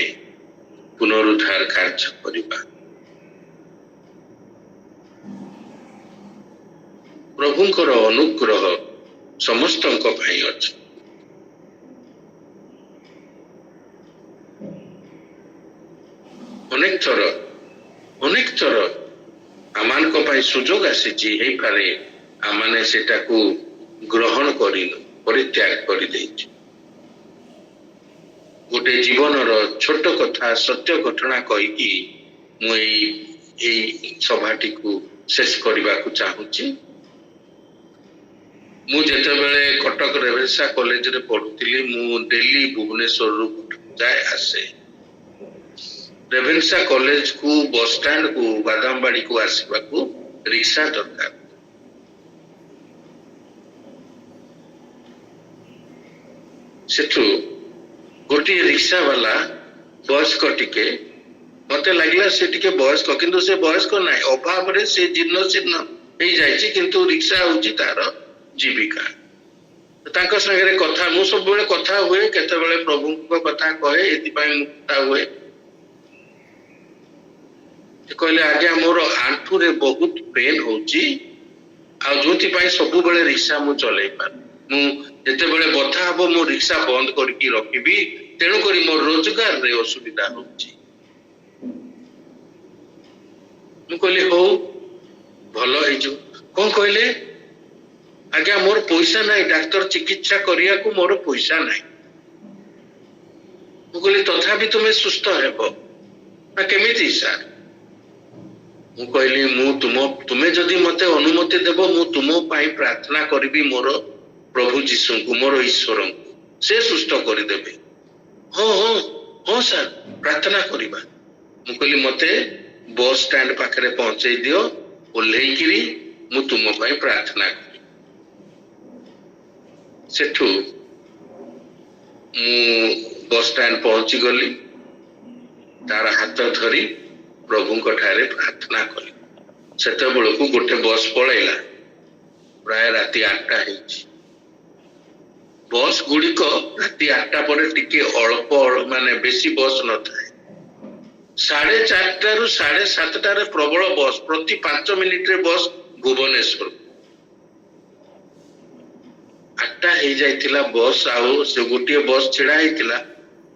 ପୁନରୁଦ୍ଧାର କାର୍ଯ୍ୟ କରିବା? ପ୍ରଭୁଙ୍କର ଅନୁଗ୍ରହ ସମସ୍ତଙ୍କ ପାଇଁ ଅଛି। ଅନେକ ଥର ଆମମାନଙ୍କ ପାଇଁ ସୁଯୋଗ ଆସିଛି, ହେଇପାରେ ଆମମାନେ ସେଟାକୁ ଗ୍ରହଣ କରିନୁ, ପରିତ୍ୟାଗ କରିଦେଇଛୁ। ଗୋଟେ ଜୀବନର ଛୋଟ କଥା, ସତ୍ୟ ଘଟଣା କହିକି ମୁଁ ଏଇ ସଭାଟିକୁ ଶେଷ କରିବାକୁ ଚାହୁଁଛି। ମୁଁ ଯେତେବେଳେ କଟକ ରେଭେନ୍ସା କଲେଜରେ ପଢୁଥିଲି, ମୁଁ ଡେଲି ଭୁବନେଶ୍ୱରରୁ ଯାଏ ଆସେ। ରେଭେନ୍ସା କଲେଜକୁ, ବସଷ୍ଟାଣ୍ଡକୁ, ବାଦାମବାଡିକୁ ଆସିବାକୁ ରିକ୍ସା ଦରକାର। ସେଠୁ ଗୋଟିଏ ରିକ୍ସା ବାଲା ବୟସ୍କ, ଟିକେ ମତେ ଲାଗିଲା ସେ ଟିକେ ବୟସ୍କ, କିନ୍ତୁ ସେ ବୟସ୍କ ନାହିଁ, ଅଭାବରେ ସେ ଜୀର୍ଣ୍ଣ ଶୀର୍ଣ୍ଣ ହେଇଯାଇଛି, କିନ୍ତୁ ରିକ୍ସା ହଉଛି ତାର ଜୀବିକା। ତାଙ୍କ ସାଙ୍ଗରେ କଥା, ମୁଁ ସବୁବେଳେ କଥା ହୁଏ, କେତେବେଳେ ପ୍ରଭୁଙ୍କ କଥା କହେ, ଏଥିପାଇଁ ମୁଁ କଥା ହୁଏ। କହିଲେ ଆଜ୍ଞା ମୋର ଆଣ୍ଠୁରେ ବହୁତ ପେନ୍ ହଉଛି, ଆଉ ଯୋଉଥିପାଇଁ ସବୁବେଳେ ରିକ୍ସା ମୁଁ ଚଲେଇ ପାରୁନି, ମୁଁ ଯେତେବେଳେ ବଥା ହବ ମୁଁ ରିକ୍ସା ବନ୍ଦ କରିକି ରଖିବି, ତେଣୁକରି ମୋ ରୋଜଗାରରେ ଅସୁବିଧା ହଉଛି। ମୁଁ କହିଲି ହଉ ଭଲ ହେଇଯିବ। କଣ କହିଲେ? ଆଜ୍ଞା ମୋର ପଇସା ନାହିଁ, ଡାକ୍ତର ଚିକିତ୍ସା କରିବାକୁ ମୋର ପଇସା ନାହିଁ। ମୁଁ କହିଲି ତଥାପି ତୁମେ ସୁସ୍ଥ ହେବ ନା କେମିତି ସାର୍? ମୁଁ କହିଲି ତୁମେ ଯଦି ମତେ ଅନୁମତି ଦେବ, ମୁଁ ତୁମ ପାଇଁ ପ୍ରାର୍ଥନା କରିବି ମୋର ପ୍ରଭୁ ଯୀଶୁଙ୍କୁ, ମୋର ଈଶ୍ୱରଙ୍କୁ, ସେ ସୁସ୍ଥ କରିଦେବେ। ହଁ ସାର୍ ପ୍ରାର୍ଥନା କରିବା। ମୁଁ କହିଲି ମତେ बस स्टैंड पाखरे पहुंचे दियो ओल्लेकिरी मु तुम पाई प्रार्थना करी सेठू मु बस स्टैंड पहुंची गली तार हाथ धरी प्रभु ठारे प्रार्थना कली सेते बेलू गोटे बस पलैला प्राय राति 8टा ହେଇଛି बस गुड़िक राति 8टा पर टिके अल्प माने बेसी बस न थाए 4:30 रु 7:30 प्रबल बस प्रति 5 मिनिट रे बस भुवनेश्वर 8टा हो जाइतिला बस आउ से गोटे बस छिड़ा होइतिला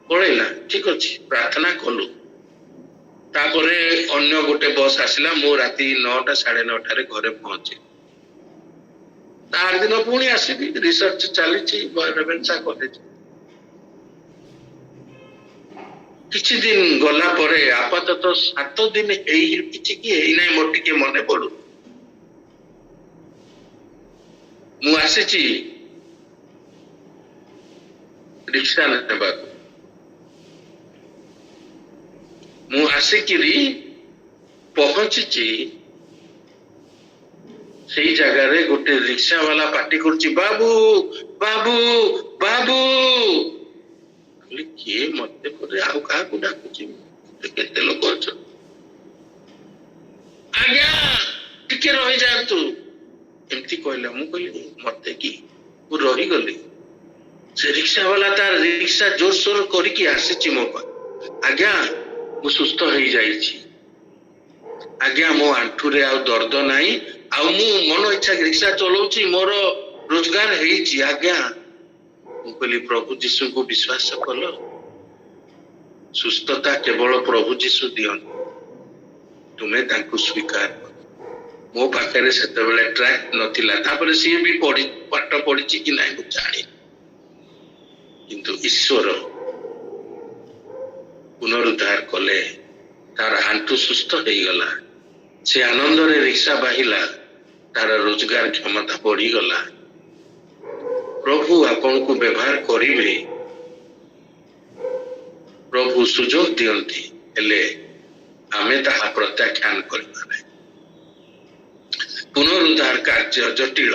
पळैला ठीक अछि प्रार्थना कलु तापरे अन्य गोटे बस आसिला मो राति 9टा 9:30 रे घरे पहुंचे तार दिन पुणी आसबि रिसर्च चली रेवेन्सा कॉलेज किछि दिन गला परे आपातत 7 दिन किछि कि नै मोर टिके मने पड़ू मु आसीची रिक्शा नेबा मु आसिकिरी पहुंची से जगह रे गोटे रिक्शा वाला पार्टी करछि बाबू बाबू बाबू किए मते परे आउ का को डाकुछि केते लोक अछ आज्ञा टिके रहि जा तू एमती कहला मु कहली मते की मु रहि गली से रिक्शा वाला तार रिक्शा जोर सोर करके आसीछि मो पर आज्ञा मु सुस्त होई जाईछि आज्ञा मो आंठू रे आउ दर्द नाही आउ मु मन इच्छा रिक्शा चलाउछि मोर रोजगार हेछि आज्ञा मु कहली प्रभु यीशु को विश्वास कलो सुस्थता केवल प्रभु यीशु दियन तुम्हें तांको स्वीकार करो मो पाखरे सेते बेले ट्रैक नथिला तापरे सी भी पढी पाठ पढिछि कि नाही मु जानि किंतु ईश्वर पुनरुद्धार कले तार आंठू सुस्थ हो गला से आनंद रे रिक्शा बाहिला तार रोजगार क्षमता बढ़ी गला प्रभु आपन को व्यवहार करिवे प्रभु सुजोग दियंती हेले आमे ताहा प्रत्याख्यान करिबाने पुनरुद्धार कार्य जटिल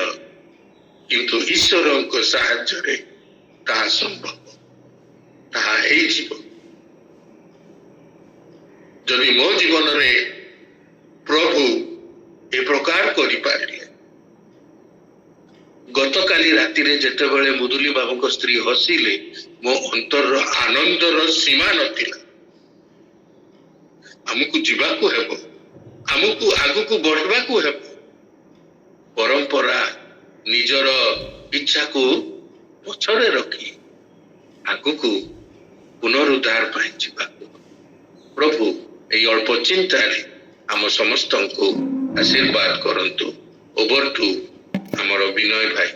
किंतु ईश्वरक साहाय्य रे ताहा संभव ताहा हेई जीवन जदि मो जीवन रे प्रभु ए प्रकार करि पारिले गतकाली राति रे जेते बेले मुदुली बाबू को स्त्री हसिले मो अंतर आनंद रो सीमा नथिला हमकु जीवा को हेबो हमकु आगु को बढ़वा को हेबो परंपरा निजर इच्छा को पछरे रखी आगु को पुनरुद्धार पाई जीवा प्रभु ए अल्प चिंता रे आम समस्त को आशीर्वाद करंतु ओवर टू हमर विनय भाई।